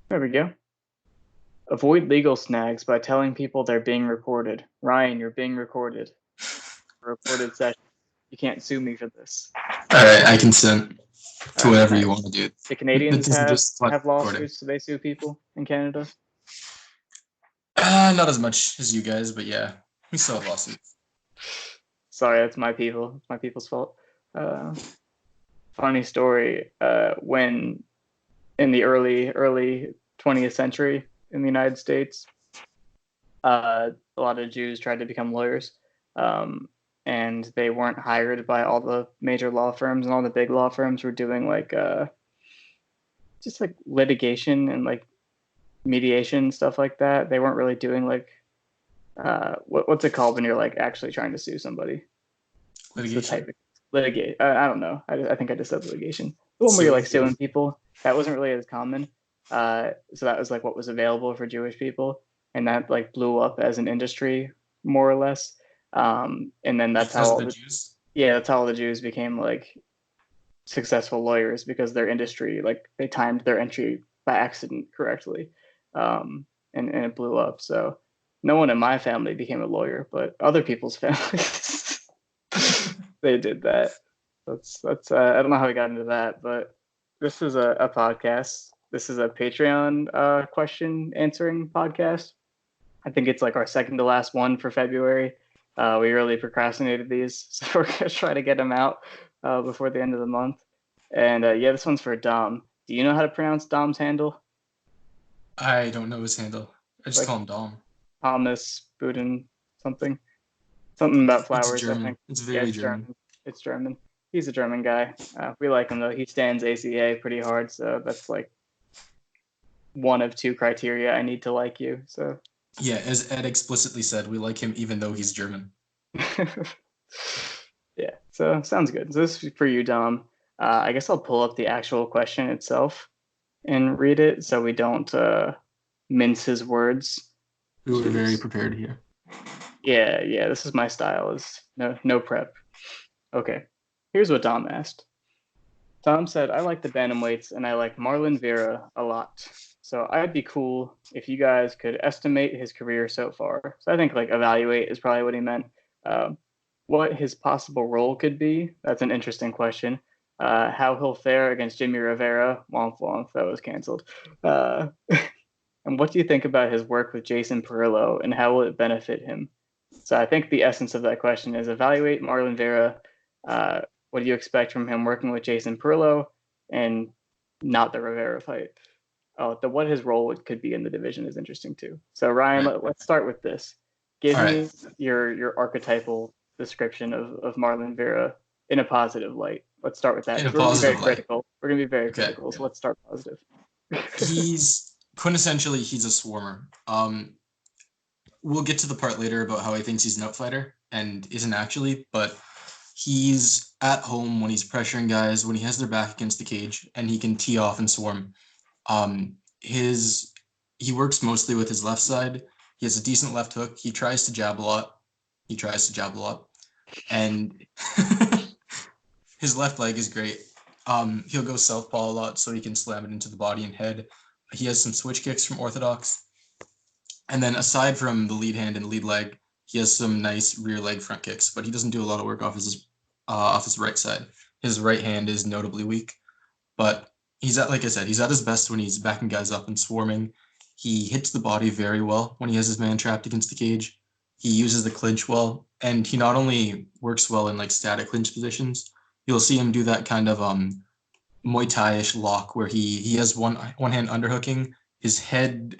There we go. Avoid legal snags by telling people they're being recorded. Ryan, you're being recorded. Recorded session. You can't sue me for this. All right, I consent All to right, whatever you want to nice. do. The Canadians This is have just like have recording. lawsuits. Do they sue people in Canada? Not as much as you guys, but yeah, we still have lawsuits. Sorry, that's my people. It's my people's fault. Uh, Funny story. When in the early 20th century in the United States, a lot of Jews tried to become lawyers, um, and they weren't hired by all the major law firms, and all the big law firms were doing like just like litigation and like mediation stuff like that. They weren't really doing like what's it called when you're like actually trying to sue somebody? What's the type Litigation, of litigate? I don't know. I think I just said litigation. The one where you're like suing. suing people. That wasn't really as common. So that was like what was available for Jewish people, and that like blew up as an industry more or less. And then that's how Because of all the the Jews. yeah, that's how all the Jews became like successful lawyers because their industry like they timed their entry by accident correctly, and it blew up. So no one in my family became a lawyer, but other people's families they did that. That's I don't know how we got into that, but this is a podcast. This is a Patreon question answering podcast. I think it's like our second to last one for February. We really procrastinated these, so we're gonna try to get them out before the end of the month. And yeah, this one's for Dom. Do you know how to pronounce Dom's handle? I don't know his handle. I It's just like call him Dom. Thomas Buden something. Something about It's flowers, I think. German. It's Yeah, very it's German. German. It's German. He's a German guy. We like him though. He stands ACA pretty hard, so that's like one of two criteria I need to like you. So Yeah, as Ed explicitly said, we like him even though he's German. yeah, so sounds good. So this is for you, Dom. I guess I'll pull up the actual question itself and read it so we don't mince his words. We were very Jeez. prepared here. Yeah. This is my style. Is no prep. Okay. Here's what Dom asked. Tom said, I like the bantamweights and I like Marlon Vera a lot. So I'd be cool if you guys could estimate his career so far. So I think like evaluate is probably what he meant. Uh, what his possible role could be. That's an interesting question. How he'll fare against Jimmy Rivera. Womp womp, that was canceled. Uh, and what do you think about his work with Jason Perillo and how will it benefit him? So I think the essence of that question is evaluate Marlon Vera. Uh, what do you expect from him working with Jason Perillo and not the Rivera fight? Oh, the what his role could be in the division is interesting too. So Ryan, Right. let's start with this. Give All right. me your archetypal description of Marlon Vera in a positive light. Let's start with that In a because we're gonna be very positive light. critical. We're gonna be very Okay. critical. So let's start positive. He's quintessentially he's a swarmer. We'll get to the part later about how he thinks he's an outfighter and isn't actually, but he's at home when he's pressuring guys, when he has their back against the cage, and he can tee off and swarm. His he works mostly with his left side. He has a decent left hook. He tries to jab a lot. And his left leg is great. He'll go southpaw a lot so he can slam it into the body and head. He has some switch kicks from orthodox. And then aside from the lead hand and lead leg, he has some nice rear leg front kicks, but he doesn't do a lot of work off his right side. His right hand is notably weak, but he's at, like I said, he's at his best when he's backing guys up and swarming. He hits the body very well when he has his man trapped against the cage. He uses the clinch well, and he not only works well in like static clinch positions. You'll see him do that kind of Muay Thai-ish lock where he has one hand underhooking, his head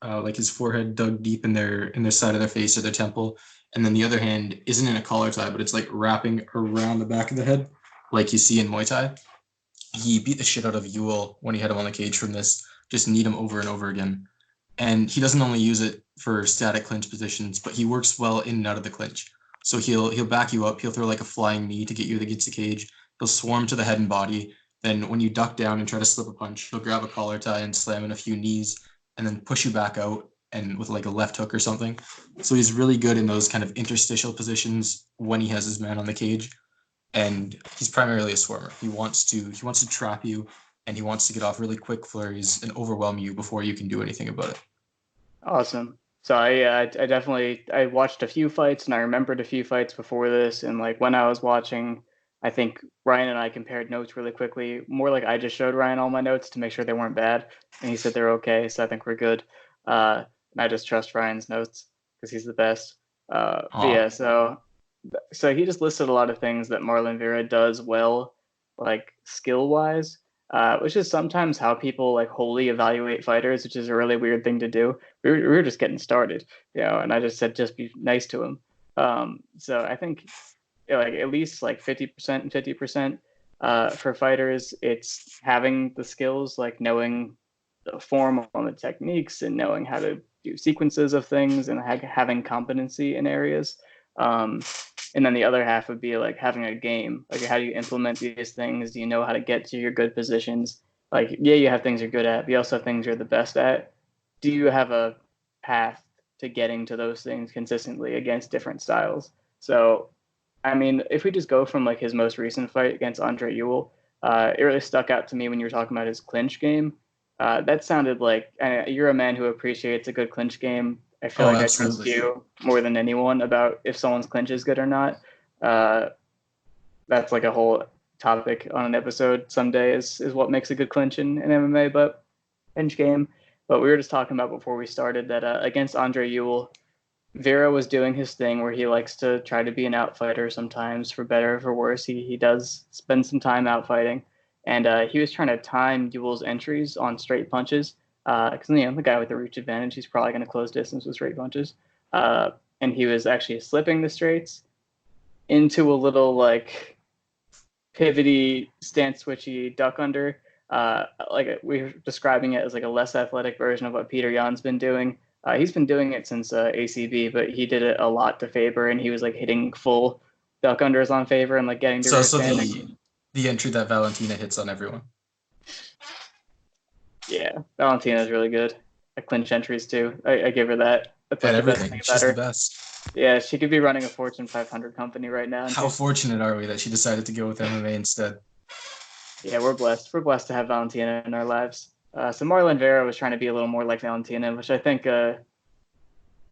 like his forehead dug deep in their side of their face or their temple, and then the other hand isn't in a collar tie, but it's like wrapping around the back of the head, like you see in Muay Thai. He beat the shit out of Ewell when he had him on the cage from this. Just need him over and over again, and he doesn't only use it for static clinch positions, but he works well in and out of the clinch. So he'll back you up. He'll throw like a flying knee to get you against the cage. He'll swarm to the head and body. Then when you duck down and try to slip a punch, he'll grab a collar tie and slam in a few knees and then push you back out and with like a left hook or something. So he's really good in those kind of interstitial positions when he has his man on the cage. And he's primarily a swarmer. He wants to trap you and he wants to get off really quick flurries and overwhelm you before you can do anything about it. Awesome. So I definitely I watched a few fights and I remembered a few fights before this, and like when I was watching, I think Ryan and I compared notes really quickly. More like I just showed Ryan all my notes to make sure they weren't bad, and he said they're okay. So I think we're good. And I just trust Ryan's notes because he's the best. But Aw. yeah, so he just listed a lot of things that Marlon Vera does well, like skill wise, which is sometimes how people like wholly evaluate fighters, which is a really weird thing to do. We were just getting started, and I just said just be nice to him. So I think like at least like 50% and 50% for fighters, it's having the skills, like knowing the form on the techniques and knowing how to do sequences of things and having competency in areas. Um, and then the other half would be like having a game. Like, how do you implement these things? Do you know how to get to your good positions? Like, yeah, you have things you're good at, but you also have things you're the best at. Do you have a path to getting to those things consistently against different styles? So, I mean, if we just go from like his most recent fight against Andre Ewell, it really stuck out to me when you were talking about his clinch game. That sounded like you're a man who appreciates a good clinch game. I feel Oh, like I trust absolutely. you more than anyone about if someone's clinch is good or not. Uh, that's like a whole topic on an episode someday is what makes a good clinch in MMA, but clinch game. But we were just talking about before we started that against Andre Ewell, Vera was doing his thing where he likes to try to be an outfighter sometimes, for better or for worse. He does spend some time outfighting, and he was trying to time Ewell's entries on straight punches because the guy with the reach advantage, he's probably going to close distance with straight punches, and he was actually slipping the straights into a little like pivoty, stance switchy duck under. Like we're describing it as like a less athletic version of what Peter Yan's been doing. He's been doing it since ACB, but he did it a lot to Faber, and he was like hitting full duck unders on Faber and like getting to So rear also standing. the entry that Valentina hits on everyone. Yeah, Valentina's really good at clinch entries too. I give her that. That's At like the best thing everything. about She's the her. best. Yeah, she could be running a Fortune 500 company right now. And How fortunate are we that she decided to go with MMA instead? yeah, we're blessed. We're blessed to have Valentina in our lives. So Marlon Vera was trying to be a little more like Valentina, which I think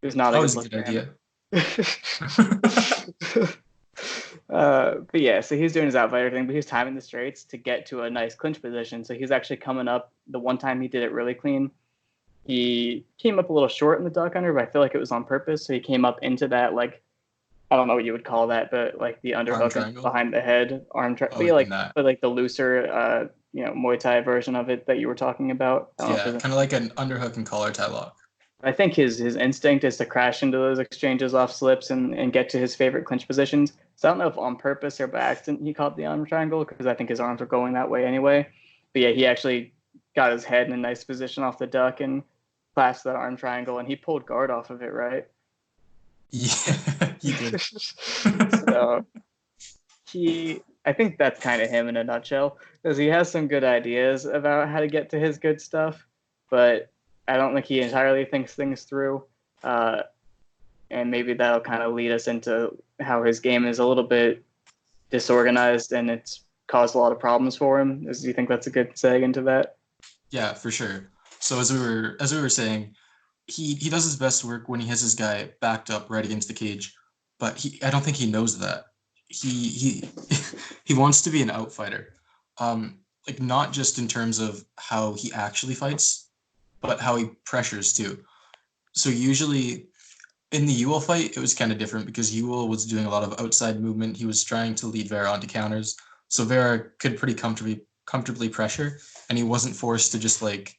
is not a good Always a look good for him. idea. But yeah, so he's doing his outfighter thing, but he's timing the straights to get to a nice clinch position. So he's actually coming up. The one time he did it really clean, he came up a little short in the duck under, but I feel like it was on purpose. So he came up into that, like, I don't know what you would call that, but like the Arm underhook and triangle. behind the head arm triangle. Oh, But even like, that. but like the looser, Muay Thai version of it that you were talking about. I don't know if Yeah, there's kind of like an underhook and collar tie lock. I think his instinct is to crash into those exchanges off slips and get to his favorite clinch positions. So I don't know if on purpose or by accident he caught the arm triangle because I think his arms were going that way anyway. But yeah, he actually got his head in a nice position off the duck and clasped that arm triangle, and he pulled guard off of it, right? Yeah, he did. So I think that's kind of him in a nutshell, because he has some good ideas about how to get to his good stuff, but I don't think he entirely thinks things through. Uh, and maybe that'll kind of lead us into how his game is a little bit disorganized and it's caused a lot of problems for him. Do you think that's a good seg into that? Yeah, for sure. So as we were saying, he does his best work when he has his guy backed up right against the cage, but I don't think he knows that. He he wants to be an outfighter. Like not just in terms of how he actually fights, but how he pressures too. So usually in the Ewell fight, it was kind of different because Ewell was doing a lot of outside movement. He was trying to lead Vera onto counters, so Vera could pretty comfortably pressure, and he wasn't forced to just like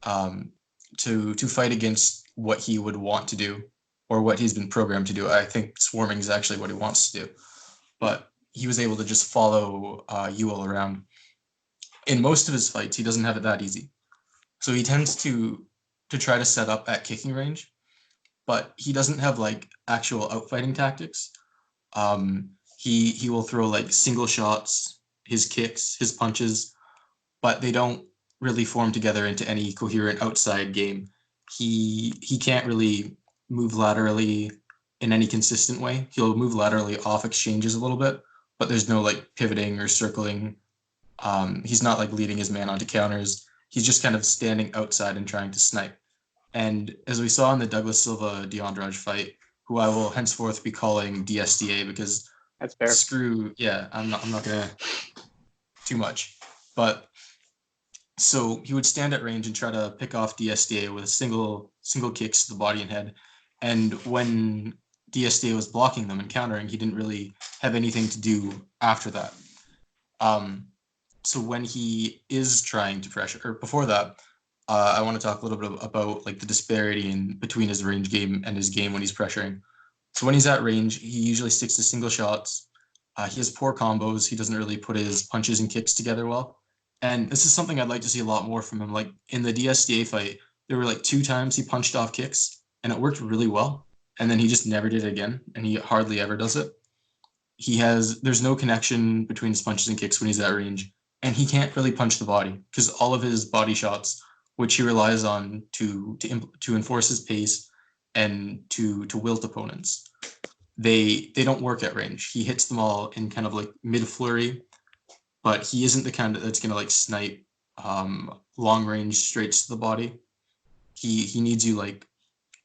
um, to fight against what he would want to do or what he's been programmed to do. I think swarming is actually what he wants to do, but he was able to just follow Ewell around. In most of his fights, he doesn't have it that easy, so he tends to try to set up at kicking range, but he doesn't have like actual outfighting tactics. He will throw like single shots, his kicks, his punches, but they don't really form together into any coherent outside game. He can't really move laterally in any consistent way. He'll move laterally off exchanges a little bit, but there's no like pivoting or circling He's not like leading his man onto counters. He's just kind of standing outside and trying to snipe. And as we saw in the Douglas Silva Deandrade fight, who I will henceforth be calling DSDA because That's fair. screw, yeah, I'm not gonna too much. But so he would stand at range and try to pick off DSDA with single kicks to the body and head. And when DSDA was blocking them and countering, he didn't really have anything to do after that. So when he is trying to pressure, or before that, I want to talk a little bit about like the disparity in between his range game and his game when he's pressuring. So when he's at range, he usually sticks to single shots. He has poor combos. He doesn't really put his punches and kicks together well. And this is something I'd like to see a lot more from him. Like in the DSDA fight, there were like 2 times he punched off kicks and it worked really well. And then he just never did it again. And he hardly ever does it. There's no connection between his punches and kicks when he's at range. And he can't really punch the body because all of his body shots, which he relies on to enforce his pace and to wilt opponents, they don't work at range. He hits them all in kind of like mid flurry, but he isn't the kind that's gonna like snipe long range straights to the body. He needs you like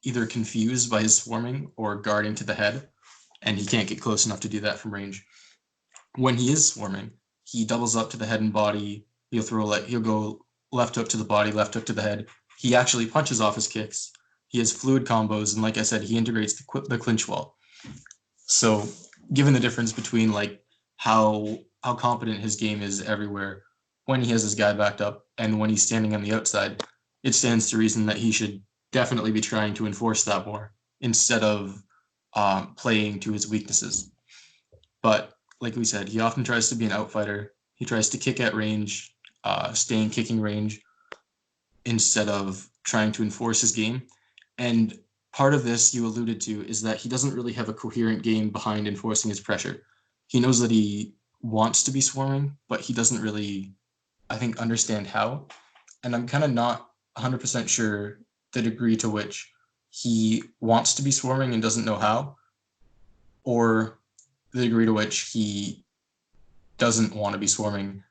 either confused by his swarming or guarding to the head, and he can't get close enough to do that from range. When he is swarming, he doubles up to the head and body. He'll go left hook to the body, left hook to the head. He actually punches off his kicks. He has fluid combos, and like I said, he integrates the clinch well. So, given the difference between like how competent his game is everywhere when he has his guy backed up and when he's standing on the outside, it stands to reason that he should definitely be trying to enforce that more instead of playing to his weaknesses. But like we said, he often tries to be an outfighter. He tries to kick at range, stay in kicking range instead of trying to enforce his game. And part of this you alluded to is that he doesn't really have a coherent game behind enforcing his pressure. He knows that he wants to be swarming, but he doesn't really, I think, understand how. And I'm kind of not 100% sure the degree to which he wants to be swarming and doesn't know how, or the degree to which he doesn't want to be swarming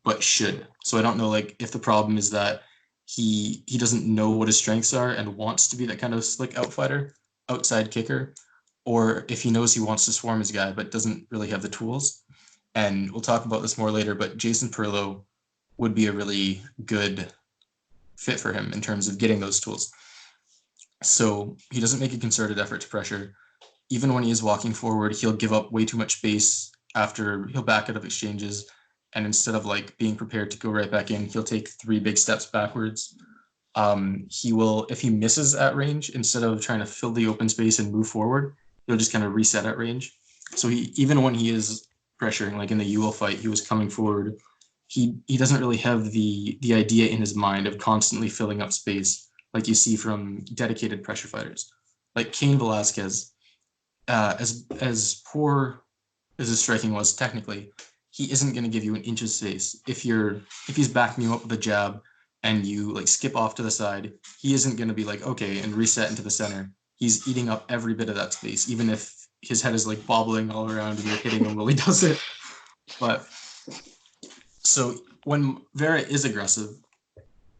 but should. So I don't know like if the problem is that he doesn't know what his strengths are and wants to be that kind of slick outfighter, outside kicker, or if he knows he wants to swarm his guy but doesn't really have the tools. And we'll talk about this more later, but Jason Perillo would be a really good fit for him in terms of getting those tools. So he doesn't make a concerted effort to pressure. Even when he is walking forward, he'll give up way too much space after he'll back out of exchanges. And instead of like being prepared to go right back in, he'll take 3 big steps backwards. He will, if he misses at range, instead of trying to fill the open space and move forward, he'll just kind of reset at range. So even when he is pressuring, like in the Ewell fight, he was coming forward. He doesn't really have the idea in his mind of constantly filling up space like you see from dedicated pressure fighters. Like Cain Velasquez, as poor as his striking was technically, he isn't going to give you an inch of space. If he's backing you up with a jab and you like skip off to the side, he isn't going to be like, okay, and reset into the center. He's eating up every bit of that space, even if his head is like bobbling all around and you're hitting him while he does it. But so when Vera is aggressive,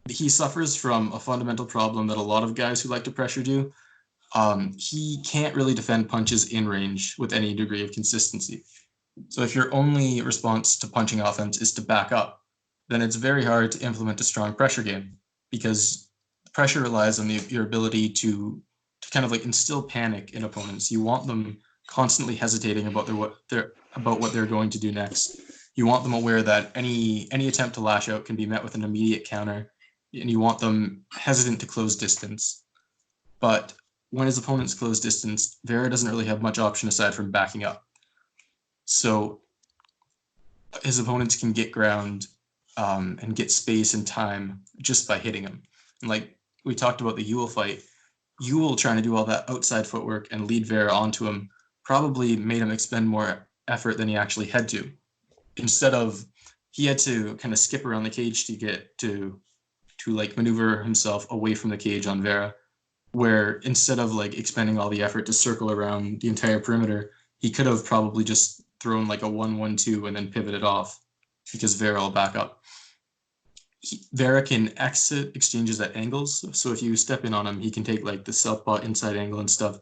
he suffers from a fundamental problem that a lot of guys who like to pressure do. He can't really defend punches in range with any degree of consistency. So if your only response to punching offense is to back up, then it's very hard to implement a strong pressure game because pressure relies on your ability to kind of like instill panic in opponents. You want them constantly hesitating about what they're going to do next. You want them aware that any attempt to lash out can be met with an immediate counter, and you want them hesitant to close distance. But when his opponents close distance, Vera doesn't really have much option aside from backing up. So his opponents can get ground and get space and time just by hitting him. And like we talked about the Ewell fight, Ewell trying to do all that outside footwork and lead Vera onto him probably made him expend more effort than he actually had to. Instead of, he had to kind of skip around the cage to get to like maneuver himself away from the cage on Vera, where instead of like expending all the effort to circle around the entire perimeter, he could have probably just thrown like a 1-1-2 and then pivoted off. because Vera will back up. Vera can exit exchanges at angles. So if you step in on him, he can take like the southpaw inside angle and stuff.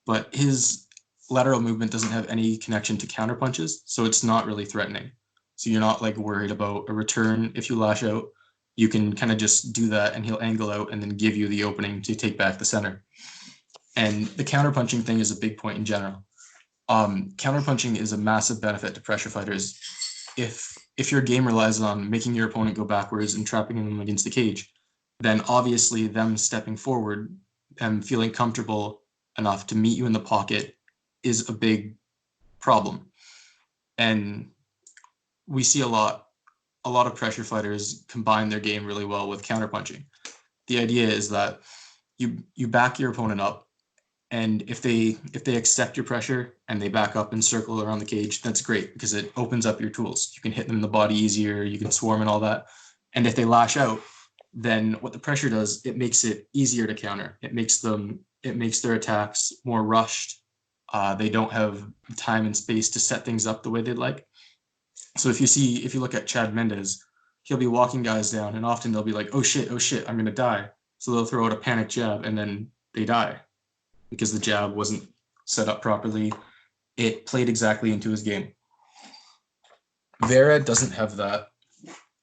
But his lateral movement doesn't have any connection to counter punches, so it's not really threatening. So you're not like worried about a return if you lash out. You can kind of just do that and he'll angle out and then give you the opening to take back the center. And the counterpunching thing is a big point in general. Counterpunching is a massive benefit to pressure fighters. If your game relies on making your opponent go backwards and trapping them against the cage, then obviously them stepping forward and feeling comfortable enough to meet you in the pocket is a big problem. And we see a lot of pressure fighters combine their game really well with counterpunching. The idea is that you back your opponent up, and if they accept your pressure and they back up and circle around the cage, that's great because it opens up your tools. You can hit them in the body easier, you can swarm and all that. And if they lash out, then what the pressure does, it makes it easier to counter. It makes their attacks more rushed. They don't have time and space to set things up the way they'd like. So if you look at Chad Mendes, he'll be walking guys down, and often they'll be like, oh shit, I'm gonna die. So they'll throw out a panic jab, and then they die because the jab wasn't set up properly. It played exactly into his game. Vera doesn't have that.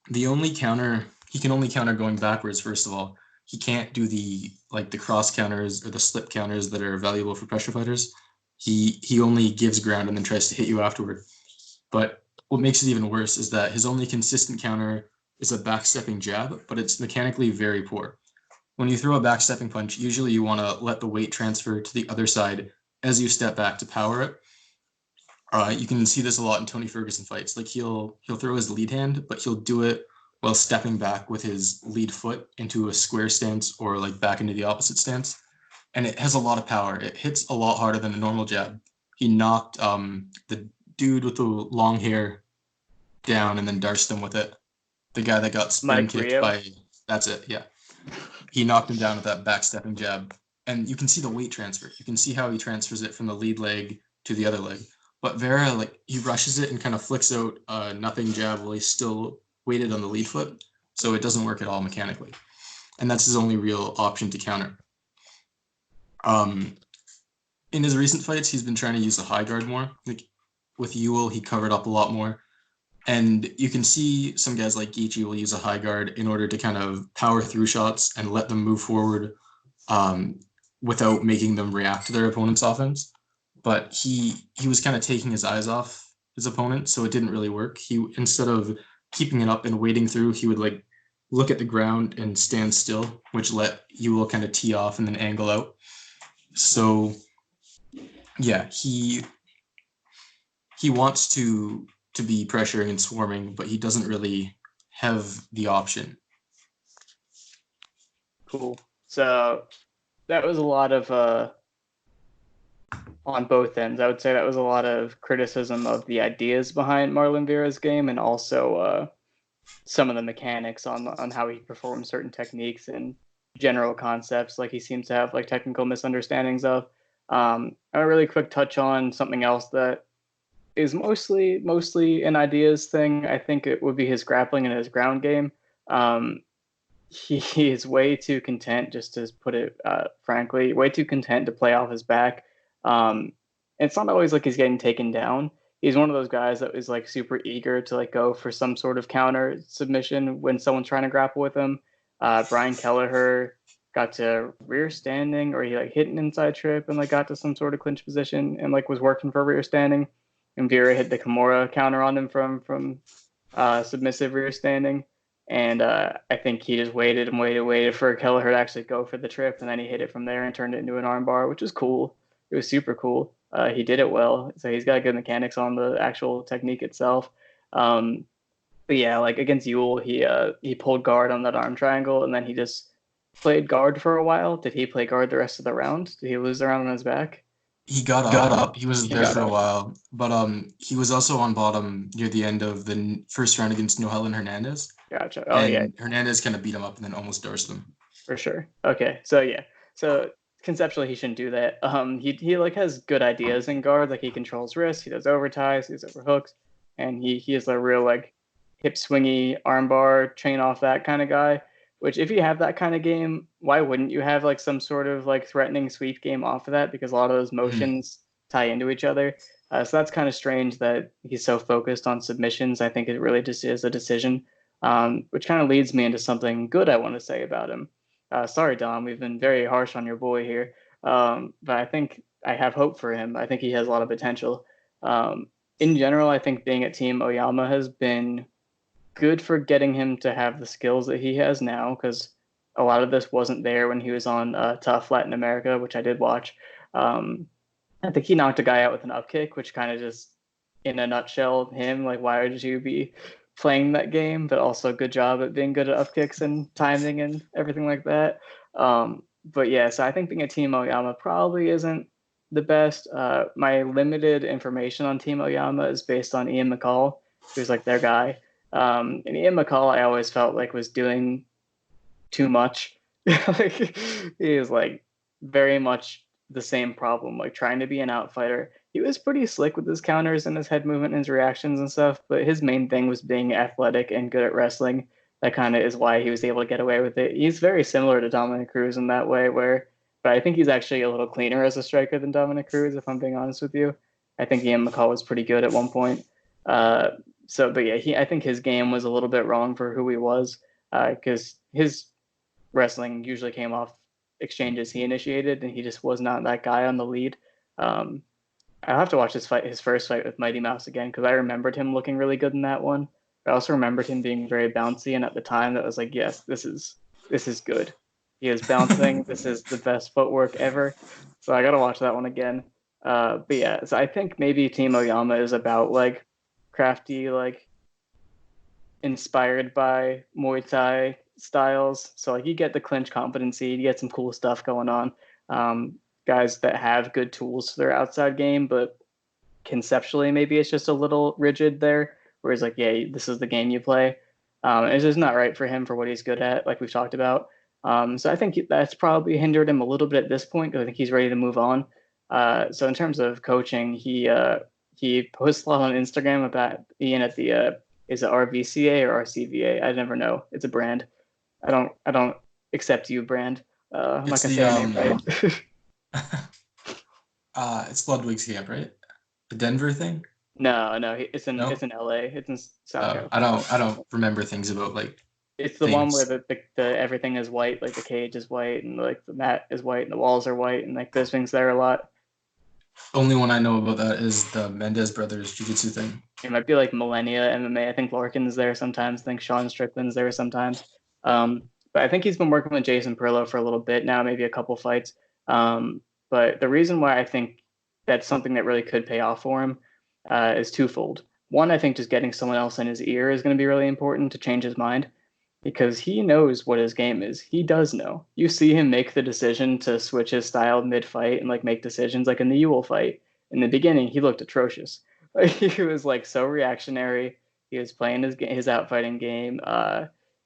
He can only counter going backwards, first of all. He can't do the cross counters or the slip counters that are valuable for pressure fighters. He only gives ground and then tries to hit you afterward. But what makes it even worse is that his only consistent counter is a backstepping jab, but it's mechanically very poor. When you throw a backstepping punch, usually you want to let the weight transfer to the other side as you step back to power it. You can see this a lot in Tony Ferguson fights. Like he'll throw his lead hand, but he'll do it while stepping back with his lead foot into a square stance or like back into the opposite stance. And it has a lot of power. It hits a lot harder than a normal jab. He knocked the dude with the long hair down and then darced him with it. The guy that got spin kicked by, that's it, yeah. He knocked him down with that backstepping jab. And you can see the weight transfer. You can see how he transfers it from the lead leg to the other leg. But Vera, he rushes it and kind of flicks out a nothing jab while he's still weighted on the lead foot. So it doesn't work at all mechanically. And that's his only real option to counter. In his recent fights, he's been trying to use the high guard more. Like with Ewell, he covered up a lot more. And you can see some guys like Gaethje will use a high guard in order to kind of power through shots and let them move forward without making them react to their opponent's offense. But he was kind of taking his eyes off his opponent, so it didn't really work. He, instead of keeping it up and wading through, he would look at the ground and stand still, which let Ewell kind of tee off and then angle out. So yeah, he wants to be pressuring and swarming, but he doesn't really have the option. Cool. So that was a lot of on both ends. I would say that was a lot of criticism of the ideas behind Marlon Vera's game, and also some of the mechanics on how he performs certain techniques and general concepts. Like he seems to have technical misunderstandings of. A really quick touch on something else that is mostly an ideas thing. I think it would be his grappling and his ground game. He is way too content, just to put it frankly, way too content to play off his back. It's not always like he's getting taken down. He's one of those guys that is super eager to go for some sort of counter submission when someone's trying to grapple with him. Brian Kelleher got to rear standing, or he hit an inside trip and got to some sort of clinch position and was working for rear standing. And Vera hit the Kimura counter on him from submissive rear standing. And I think he just waited for Kelleher to actually go for the trip, and then he hit it from there and turned it into an armbar, which was cool. It was super cool. He did it well, so he's got good mechanics on the actual technique itself. But yeah, against Ewell, he pulled guard on that arm triangle, and then he just played guard for a while. Did he play guard the rest of the round? Did he lose the round on his back? He got up. He was there for a while, but he was also on bottom near the end of the first round against Nohelen Hernandez. Gotcha. Oh, yeah. Hernandez kind of beat him up and then almost dorsed him. For sure. Okay. So yeah. So conceptually, he shouldn't do that. He has good ideas in guard. He controls wrists. He does overties. He does overhooks, and he is a real hip swingy armbar, chain off that kind of guy. Which if you have that kind of game, why wouldn't you have like some sort of like threatening sweep game off of that? Because a lot of those Mhm. motions tie into each other. So that's kind of strange that he's so focused on submissions. I think it really just is a decision, which kind of leads me into something good I want to say about him. Sorry, Dom, we've been very harsh on your boy here, but I think I have hope for him. I think he has a lot of potential. Um, in general, I think being at Team Oyama has been good for getting him to have the skills that he has now, because a lot of this wasn't there when he was on Tough Latin America, which I did watch. Um, I think he knocked a guy out with an up kick, which kind of just, in a nutshell, him, like, why would you be playing that game? But also, good job at being good at up kicks and timing and everything like that. But yeah, so I think being a Team Oyama probably isn't the best. My limited information on Team Oyama is based on Ian McCall, who's like their guy. And Ian McCall, I always felt like was doing too much. Like he is like very much the same problem, like trying to be an outfighter. He was pretty slick with his counters and his head movement and his reactions and stuff, but his main thing was being athletic and good at wrestling. That kind of is why he was able to get away with it. He's very similar to Dominic Cruz in that way, but I think he's actually a little cleaner as a striker than Dominic Cruz, if I'm being honest with you. I think Ian McCall was pretty good at one point. Uh, but yeah, I think his game was a little bit wrong for who he was, because his wrestling usually came off exchanges he initiated, and he just was not that guy on the lead. Um, I'll have to watch his first fight with Mighty Mouse again, because I remembered him looking really good in that one. I also remembered him being very bouncy, and at the time, that was like, yes, this is good. He is bouncing. This is the best footwork ever. So I gotta watch that one again. But yeah, so I think maybe Team Oyama is about like crafty, like inspired by Muay Thai styles. So like you get the clinch competency, you get some cool stuff going on. Guys that have good tools for their outside game, but conceptually maybe it's just a little rigid there. Whereas like, yeah, this is the game you play. It's just not right for him for what he's good at, like we've talked about. So I think that's probably hindered him a little bit at this point, because I think he's ready to move on. So in terms of coaching, he posts a lot on Instagram about being at the is it RVCA or RCVA? I never know. It's a brand. I don't accept you brand. I'm not It's gonna the say your name right. it's Ludwig's camp, right? The Denver thing? No, it's in No? it's in LA. It's in South California. I don't remember things about like It's the one where things. the everything is white, like the cage is white and like the mat is white and the walls are white, and like there's things there a lot. Only one I know about that is the Mendez brothers jiu-jitsu thing. It might be like Millennia MMA. I think Larkin's there sometimes. I think Sean Strickland's there sometimes. But I think he's been working with Jason Perillo for a little bit now, maybe a couple fights. But the reason why I think that's something that really could pay off for him is twofold. One, I think just getting someone else in his ear is going to be really important to change his mind, because he knows what his game is. He does know. You see him make the decision to switch his style mid-fight and like make decisions, like in the Ewell fight. In the beginning, he looked atrocious. He was like so reactionary. He was playing his outfighting game.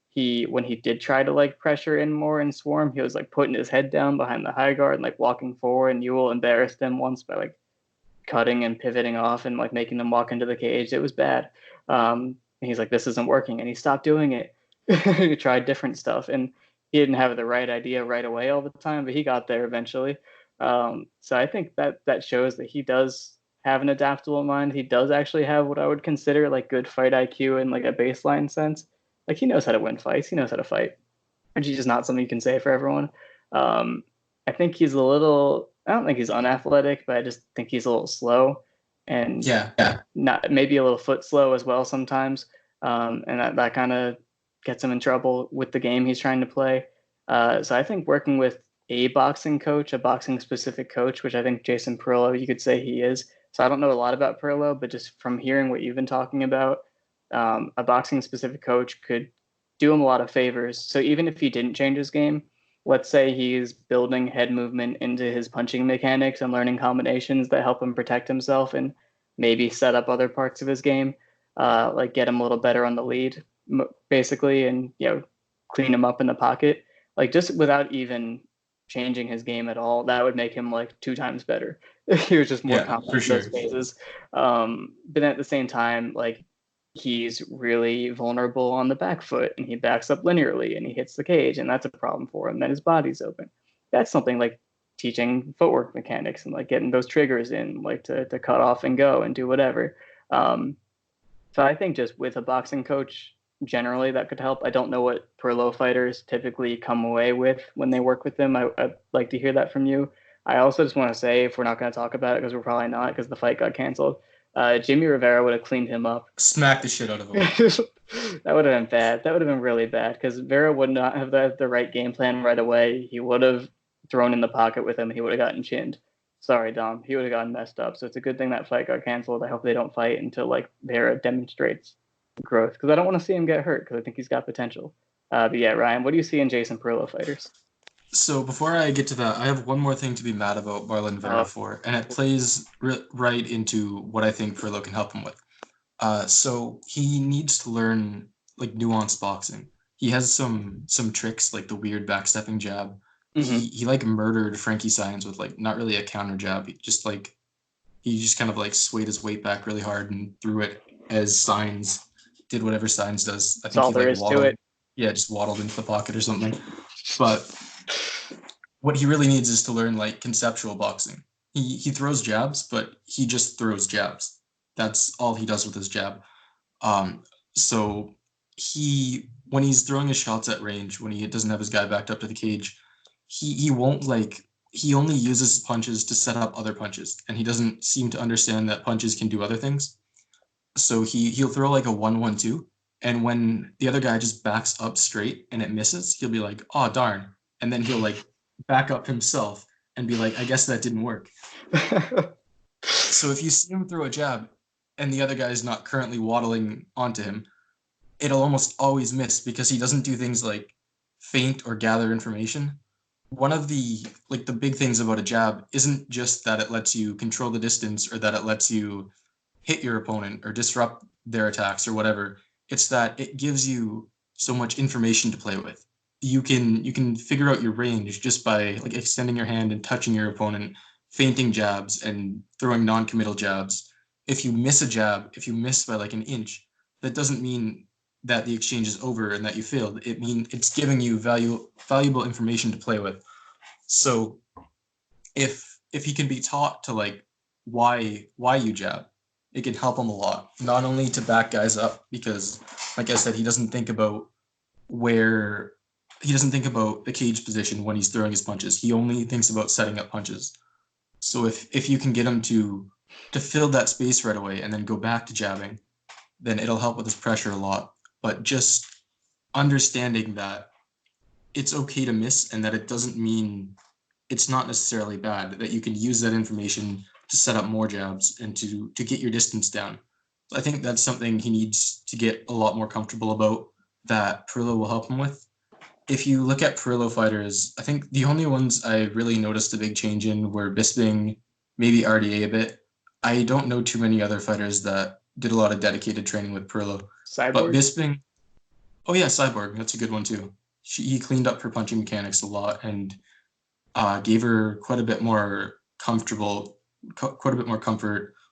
He when he did try to like pressure in more and swarm, he was like putting his head down behind the high guard and like walking forward. And Ewell embarrassed him once by like cutting and pivoting off and like making them walk into the cage. It was bad. And he's like, this isn't working, and he stopped doing it. He tried different stuff, and he didn't have the right idea right away all the time, but he got there eventually. So I think that shows that he does have an adaptable mind. He does actually have what I would consider like good fight IQ in like a baseline sense. Like he knows how to win fights. He knows how to fight, which is just not something you can say for everyone. Um, I think he's a little. I don't think he's unathletic, but I just think he's a little slow, and Yeah. not maybe a little foot slow as well sometimes. And that kind of gets him in trouble with the game he's trying to play. So I think working with a boxing coach, a boxing specific coach, which I think Jason Perillo, you could say he is. So I don't know a lot about Perillo, but just from hearing what you've been talking about, a boxing specific coach could do him a lot of favors. So even if he didn't change his game, let's say he's building head movement into his punching mechanics and learning combinations that help him protect himself and maybe set up other parts of his game, like get him a little better on the lead, basically, and clean him up in the pocket, like just without even changing his game at all. That would make him like 2 times better. He was just more Yeah, for confident in sure. those phases. But at the same time, like he's really vulnerable on the back foot and he backs up linearly and he hits the cage, and that's a problem for him. Then his body's open. That's something like teaching footwork mechanics and like getting those triggers in, like to cut off and go and do whatever. So I think just with a boxing coach, generally that could help. I don't know what pro fighters typically come away with when they work with them. I'd like to hear that from you. I also just want to say, if we're not going to talk about it, because we're probably not, because the fight got canceled, Jimmy Rivera would have cleaned him up. Smack the shit out of him. That would have been bad. That would have been really bad, because Vera would not have the right game plan right away. He would have thrown in the pocket with him. He would have gotten chinned. Sorry, Dom. He would have gotten messed up. So it's a good thing that fight got canceled. I hope they don't fight until like Vera demonstrates growth, because I don't want to see him get hurt, because I think he's got potential. But yeah, Ryan, what do you see in Jason Perillo fighters? So before I get to that, I have one more thing to be mad about Marlon Vera for, and it plays right into what I think Perillo can help him with. So he needs to learn like nuanced boxing. He has some tricks like the weird backstepping jab. Mm-hmm. He like murdered Frankie Saenz with like not really a counter jab. He just kind of like swayed his weight back really hard and threw it as Saenz did whatever Saenz does. I That's think all he there like is waddled. to it. Yeah, just waddled into the pocket or something. But what he really needs is to learn like conceptual boxing. He throws jabs, but he just throws jabs. That's all he does with his jab. So when he's throwing his shots at range, when he doesn't have his guy backed up to the cage, he won't like he only uses punches to set up other punches, and he doesn't seem to understand that punches can do other things. So he'll throw like a 1-1-2, and when the other guy just backs up straight and it misses, he'll be like, "Oh darn," and then he'll like back up himself and be like, "I guess that didn't work." So if you see him throw a jab and the other guy is not currently waddling onto him, it'll almost always miss because he doesn't do things like feint or gather information. One of the big things about a jab isn't just that it lets you control the distance or that it lets you hit your opponent or disrupt their attacks or whatever. It's that it gives you so much information to play with. You can figure out your range just by like extending your hand and touching your opponent, feinting jabs and throwing non-committal jabs. If you miss a jab, if you miss by like an inch, that doesn't mean that the exchange is over and that you failed. It means it's giving you valuable information to play with. So if he can be taught to like why you jab, it can help him a lot. Not only to back guys up, because like I said, he doesn't think about the cage position when he's throwing his punches. He only thinks about setting up punches. So if you can get him to fill that space right away and then go back to jabbing, then it'll help with his pressure a lot. But just understanding that it's okay to miss and that it doesn't mean it's not necessarily bad, that you can use that information to set up more jabs and to get your distance down. So I think that's something he needs to get a lot more comfortable about, that Perillo will help him with. If you look at Perillo fighters, I think the only ones I really noticed a big change in were Bisping, maybe RDA a bit. I don't know too many other fighters that did a lot of dedicated training with Perillo. Cyborg? But Bisping, oh yeah, Cyborg, that's a good one too. He cleaned up her punching mechanics a lot and gave her quite a bit more comfort,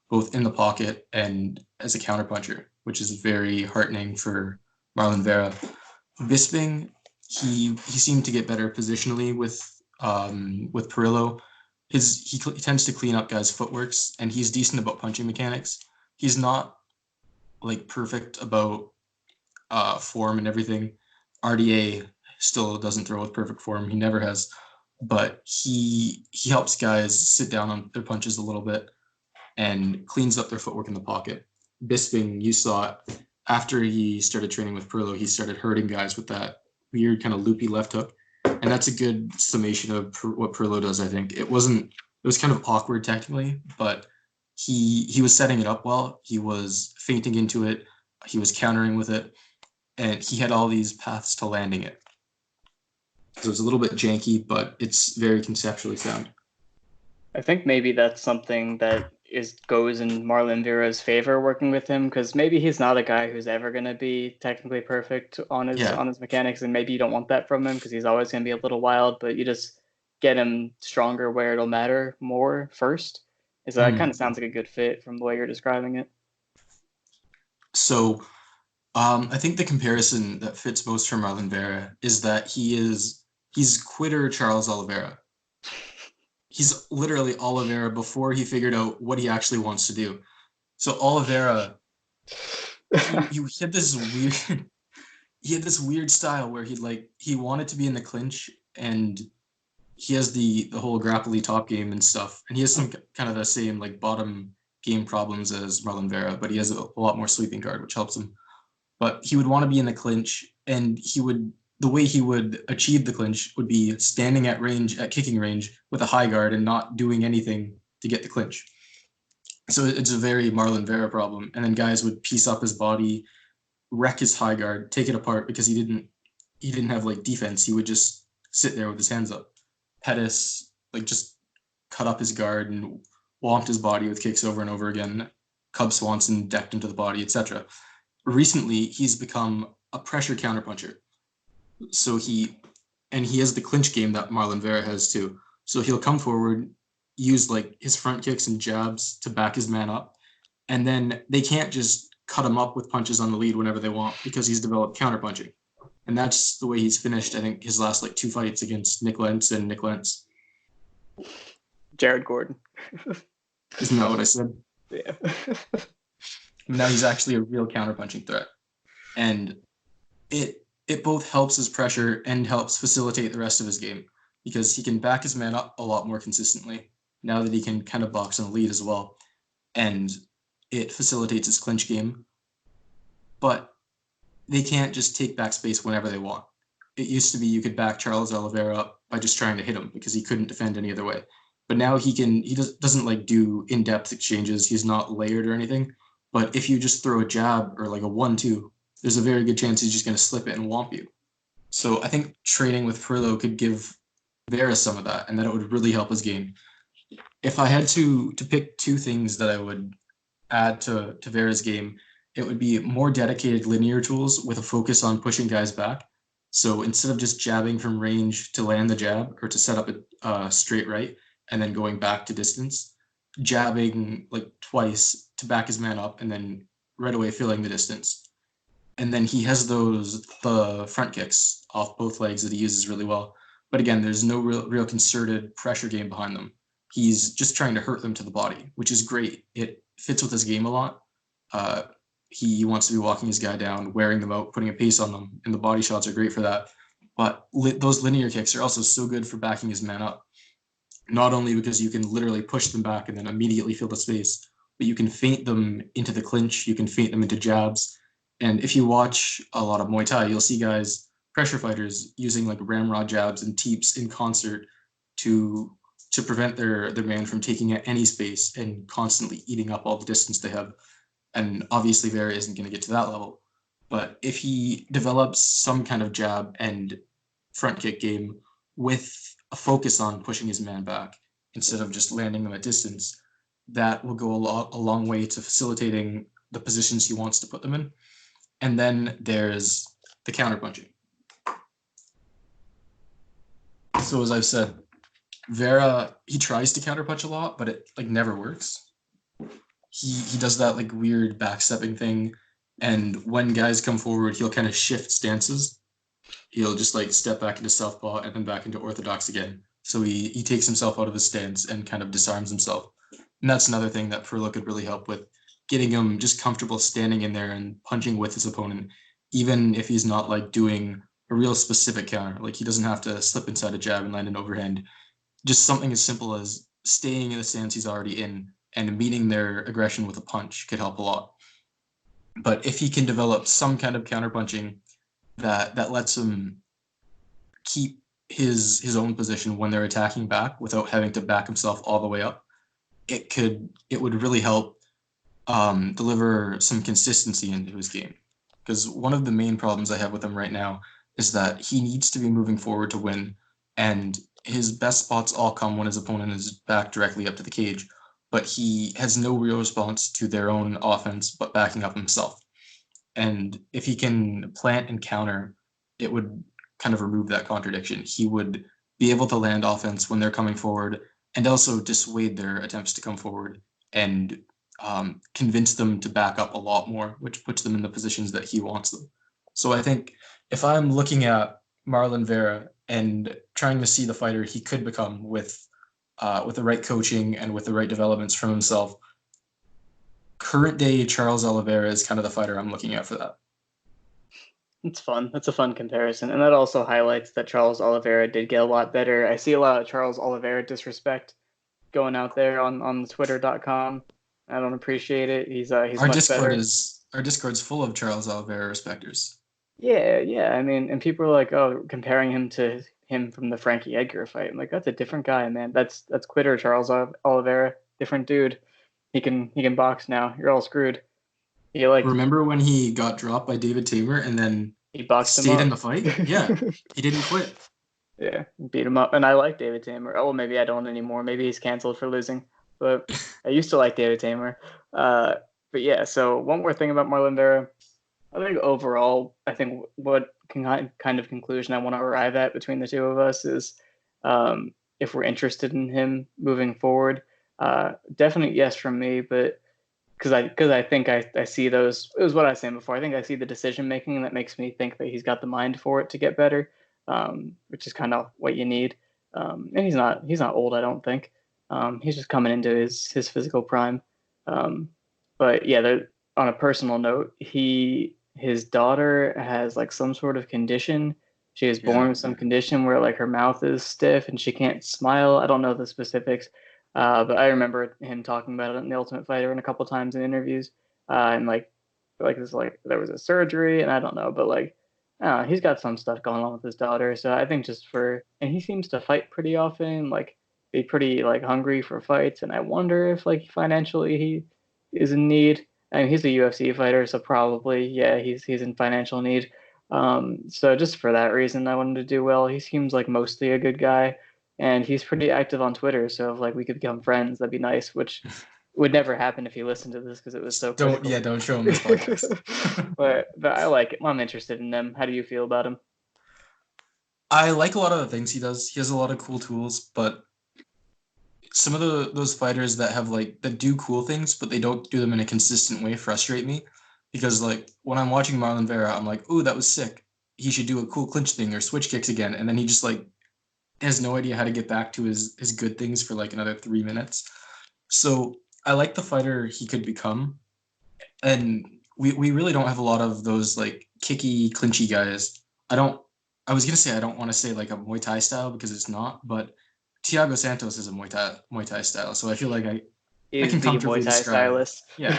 both in the pocket and as a counterpuncher, which is very heartening for Marlon Vera. Bisping, he seemed to get better positionally with Perillo. He tends to clean up guys' footworks, and he's decent about punching mechanics. He's not like perfect about form and everything. RDA still doesn't throw with perfect form. He never has, but he helps guys sit down on their punches a little bit and cleans up their footwork in the pocket. Bisping, you saw it after he started training with Perillo, he started hurting guys with that weird kind of loopy left hook. And that's a good summation of what Perillo does, I think. It was kind of awkward technically, but he was setting it up well. He was feinting into it. He was countering with it. And he had all these paths to landing it. So it's a little bit janky, but it's very conceptually sound. I think maybe that's something that goes in Marlon Vera's favor working with him, because maybe he's not a guy who's ever going to be technically perfect on his mechanics, and maybe you don't want that from him because he's always going to be a little wild, but you just get him stronger where it'll matter more first. That kind of sounds like a good fit from the way you're describing it. So I think the comparison that fits most for Marlon Vera is that he's quitter Charles Oliveira. He's literally Oliveira before he figured out what he actually wants to do. So Oliveira, he had this weird he had this weird style where he wanted to be in the clinch, and he has the whole grapply top game and stuff, and he has some kind of the same like bottom game problems as Marlon Vera, but he has a lot more sweeping guard, which helps him. But he would want to be in the clinch, and the way he would achieve the clinch would be standing at kicking range with a high guard and not doing anything to get the clinch. So it's a very Marlon Vera problem. And then guys would piece up his body, wreck his high guard, take it apart because he didn't have like defense. He would just sit there with his hands up. Pettis like just cut up his guard and whomped his body with kicks over and over again. Cub Swanson decked him to the body, etc. Recently, he's become a pressure counterpuncher. So he has the clinch game that Marlon Vera has too. So he'll come forward, use like his front kicks and jabs to back his man up, and then they can't just cut him up with punches on the lead whenever they want because he's developed counterpunching. And that's the way he's finished, I think, his last like 2 fights against Nick Lentz and Nick Lentz. Jared Gordon. Isn't that what I said? Yeah. Now he's actually a real counterpunching threat. And it both helps his pressure and helps facilitate the rest of his game because he can back his man up a lot more consistently now that he can kind of box on the lead as well. And it facilitates his clinch game. But they can't just take back space whenever they want. It used to be you could back Charles Oliveira up by just trying to hit him because he couldn't defend any other way. But now he doesn't like do in-depth exchanges. He's not layered or anything. But if you just throw a jab or like a 1-2, there's a very good chance he's just going to slip it and whomp you. So I think training with Furlow could give Vera some of that, and that it would really help his game. If I had to pick 2 things that I would add to Vera's game, it would be more dedicated linear tools with a focus on pushing guys back. So instead of just jabbing from range to land the jab or to set up a straight right and then going back to distance, jabbing like twice to back his man up and then right away filling the distance. And then he has the front kicks off both legs that he uses really well. But again, there's no real concerted pressure game behind them. He's just trying to hurt them to the body, which is great. It fits with his game a lot. He wants to be walking his guy down, wearing them out, putting a pace on them, and the body shots are great for that. But those linear kicks are also so good for backing his man up. Not only because you can literally push them back and then immediately fill the space, but you can feint them into the clinch, you can feint them into jabs. And if you watch a lot of Muay Thai, you'll see guys, pressure fighters, using like ramrod jabs and teeps in concert to prevent their man from taking any space and constantly eating up all the distance they have. And obviously Vera isn't going to get to that level. But if he develops some kind of jab and front kick game with a focus on pushing his man back instead of just landing them at distance, that will go a long way to facilitating the positions he wants to put them in. And then there's the counterpunching. So as I've said, Vera, he tries to counterpunch a lot, but it like never works. He does that like weird backstepping thing, and when guys come forward, he'll kind of shift stances. He'll just like step back into southpaw and then back into orthodox again. So he takes himself out of his stance and kind of disarms himself. And that's another thing that Furlow could really help with, getting him just comfortable standing in there and punching with his opponent, even if he's not like doing a real specific counter. Like he doesn't have to slip inside a jab and land an overhand. Just something as simple as staying in the stance he's already in and meeting their aggression with a punch could help a lot. But if he can develop some kind of counterpunching that lets him keep his own position when they're attacking back without having to back himself all the way up, it would really help deliver some consistency into his game. Because one of the main problems I have with him right now is that he needs to be moving forward to win, and his best spots all come when his opponent is back directly up to the cage, but he has no real response to their own offense but backing up himself. And if he can plant and counter, it would kind of remove that contradiction. He would be able to land offense when they're coming forward and also dissuade their attempts to come forward and convince them to back up a lot more, which puts them in the positions that he wants them. So I think if I'm looking at Marlon Vera and trying to see the fighter he could become with the right coaching and with the right developments from himself, current day Charles Oliveira is kind of the fighter I'm looking at for that. It's fun. That's a fun comparison. And that also highlights that Charles Oliveira did get a lot better. I see a lot of Charles Oliveira disrespect going out there on Twitter.com. I don't appreciate it. He's Our much Discord better. is our Discord's full of Charles Oliveira respecters. Yeah, yeah. I mean, and people are like, oh, comparing him to him from the Frankie Edgar fight. I'm like, that's a different guy, man. That's quitter Charles Oliveira, different dude. He can box now. You're all screwed. He like Remember when he got dropped by David Tamer and then he boxed him stayed in up. the fight? Yeah, he didn't quit. Yeah, beat him up. And I like David Tamer. Oh, maybe I don't anymore. Maybe he's canceled for losing. But I used to like David Tamer. But yeah, so one more thing about Marlon Vera. I think overall, I think what kind of conclusion I want to arrive at between the two of us is if we're interested in him moving forward. Definite yes from me, but because I think I see those. It was what I was saying before. I think I see the decision making that makes me think that he's got the mind for it to get better, which is kind of what you need. And he's not old, I don't think. He's just coming into his physical prime. Um, but yeah, on a personal note, his daughter has like some sort of condition. She was born Yeah. with some condition where like her mouth is stiff and she can't smile. I don't know the specifics, but I remember him talking about it in The Ultimate Fighter and a couple times in interviews. And like this like there was a surgery and I don't know, but like he's got some stuff going on with his daughter. So I think and he seems to fight pretty often, like be pretty like hungry for fights. And I wonder if like financially he is in need. I mean, he's a UFC fighter, so probably yeah, he's in financial need. So just for that reason, I wanted to do well. He seems like mostly a good guy, and he's pretty active on Twitter. So if like we could become friends, that'd be nice. Which would never happen if he listened to this because it was so critical. Don't show him this podcast. but I like it. I'm interested in him. How do you feel about him? I like a lot of the things he does. He has a lot of cool tools, but some of those fighters that have like that do cool things, but they don't do them in a consistent way frustrate me. Because like when I'm watching Marlon Vera, I'm like, ooh, that was sick. He should do a cool clinch thing or switch kicks again. And then he just like has no idea how to get back to his good things for like another 3 minutes. So I like the fighter he could become. And we really don't have a lot of those like kicky, clinchy guys. I was gonna say I don't want to say like a Muay Thai style because it's not, but Thiago Santos is a Muay Thai style. So I feel like I Is can the Muay comfortably Thai describe. stylist? Yeah.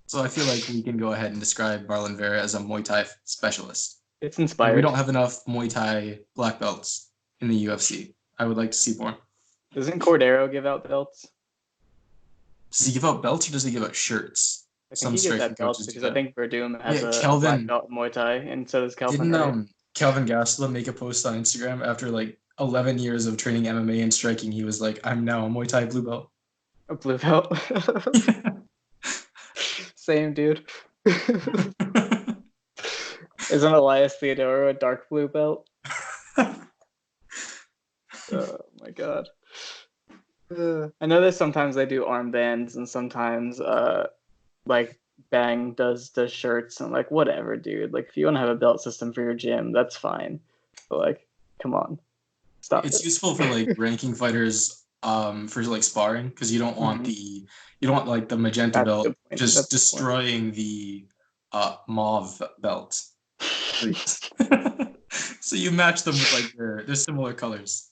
So I feel like we can go ahead and describe Marlon Vera as a Muay Thai specialist. It's And we inspired. don't have enough Muay Thai black belts in the UFC. I would like to see more. Doesn't Cordero give out belts? Does he give out belts or does he give out shirts? I think Some he gives striking out belts coaches do because I that. think Verdum has Yeah, a black Kelvin belt in Muay Thai, and so does Kelvin, didn't right? Kelvin Gastelum make a post on Instagram after like 11 years of training MMA and striking. He was like, "I'm now a Muay Thai blue belt." A blue belt. Same dude. Isn't Elias Theodoro a dark blue belt? Oh my god. I know that sometimes they do armbands and sometimes like Bang does shirts and like whatever, dude. Like if you want to have a belt system for your gym, that's fine. But like, come on, stop It's it. useful for like ranking fighters for like sparring because you don't want like the magenta That's a belt good point. just That's a good destroying the mauve belt. point. So you match them with like their similar colors.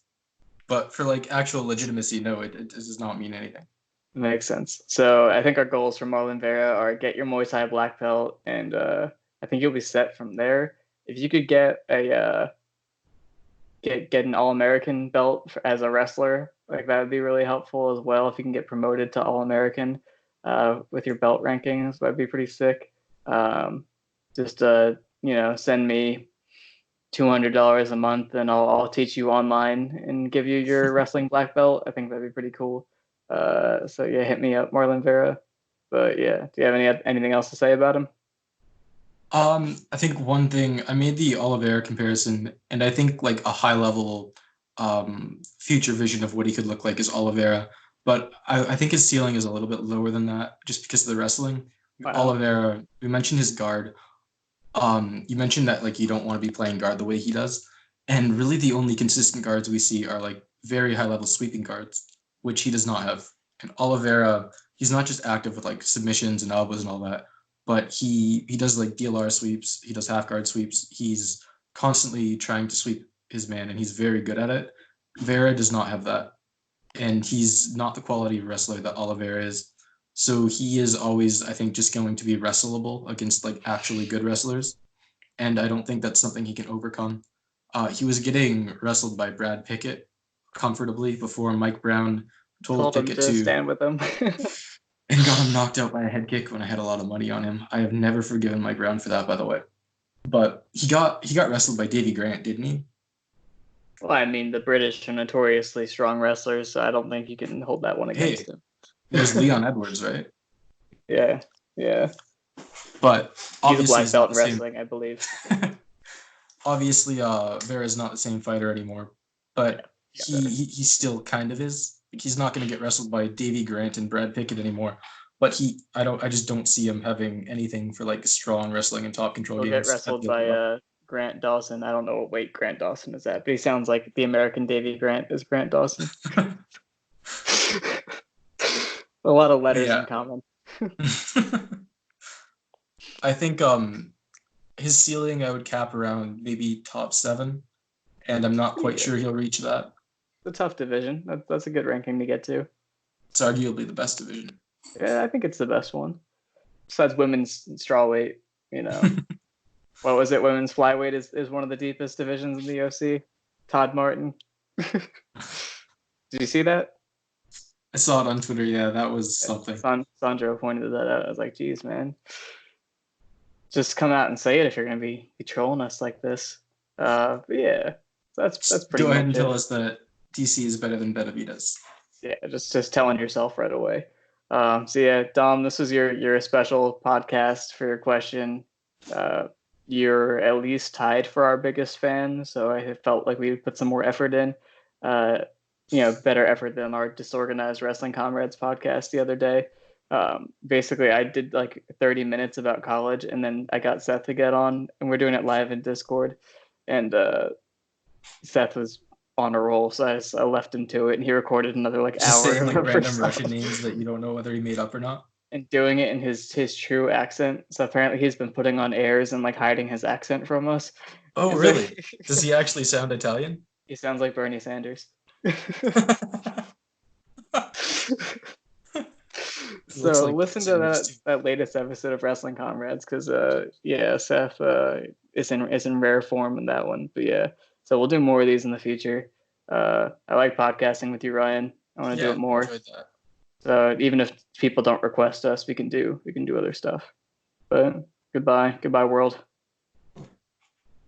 But for like actual legitimacy, no, it does not mean anything. Makes sense. So I think our goals for Marlon Vera are get your Muay Thai black belt, and I think you'll be set from there. If you could get a get an All American belt as a wrestler, like that would be really helpful as well. If you can get promoted to All American with your belt rankings, that'd be pretty sick. Just send me $200 a month, and I'll teach you online and give you your wrestling black belt. I think that'd be pretty cool. So yeah, hit me up, Marlon Vera. But yeah, do you have anything else to say about him? I think one thing I made the Oliveira comparison, and I think like a high level future vision of what he could look like is Oliveira. but I think his ceiling is a little bit lower than that just because of the wrestling. Wow. Oliveira, we mentioned his guard. You mentioned that like you don't want to be playing guard the way he does, and really the only consistent guards we see are like very high level sweeping guards, which he does not have. And Oliveira, he's not just active with like submissions and elbows and all that, but he does like DLR sweeps, he does half guard sweeps. He's constantly trying to sweep his man, and he's very good at it. Vera does not have that, and he's not the quality wrestler that Oliveira is. So he is always, I think, just going to be wrestleable against like actually good wrestlers, and I don't think that's something he can overcome. He was getting wrestled by Brad Pickett comfortably before Mike Brown told Told him Pickett to to stand with him. and got him knocked out by a head kick when I had a lot of money on him. I have never forgiven Mike Brown for that, by the way. But he got wrestled by Davy Grant, didn't he? Well, I mean, the British are notoriously strong wrestlers, so I don't think you can hold that one against him. There's Leon Edwards, right? Yeah, yeah. But He's a obviously black belt in wrestling, I believe. Obviously, Vera is not the same fighter anymore, but he still kind of is. He's not going to get wrestled by Davy Grant and Brad Pickett anymore. But I just don't see him having anything for like strong wrestling and top control He'll games. get wrestled by Grant Dawson. I don't know what weight Grant Dawson is at, but he sounds like the American Davy Grant is Grant Dawson. A lot of letters in common. I think his ceiling I would cap around maybe top 7, and I'm not quite sure he'll reach that. It's a tough division. That's a good ranking to get to. It's arguably the best division. Yeah, I think it's the best one. Besides women's strawweight, you know. What was it? Women's flyweight is one of the deepest divisions in the UFC. Todd Martin. Did you see that? I saw it on Twitter. Yeah, that was something. Sandro pointed that out. I was like, geez, man. Just come out and say it if you're going to be trolling us like this. But yeah, that's pretty much it. Go ahead and tell us that DC is better than Benavidez. Yeah, just telling yourself right away. So yeah, Dom, this was your special podcast for your question. You're at least tied for our biggest fan, so I felt like we put some more effort in. Better effort than our Disorganized Wrestling Comrades podcast the other day. Basically, I did like 30 minutes about college, and then I got Seth to get on, and we're doing it live in Discord. And Seth was on a roll, so I left him to it, and he recorded another like just hour. Saying like random Russian names that you don't know whether he made up or not. And doing it in his true accent. So apparently he's been putting on airs and like hiding his accent from us. Oh, really? Does he actually sound Italian? He sounds like Bernie Sanders. So like listen to that latest episode of Wrestling Comrades, because Seth is in rare form in that one. But yeah, so we'll do more of these in the future. I like podcasting with you, Ryan. I want to do it more. So even if people don't request us, we can do other stuff. But goodbye world.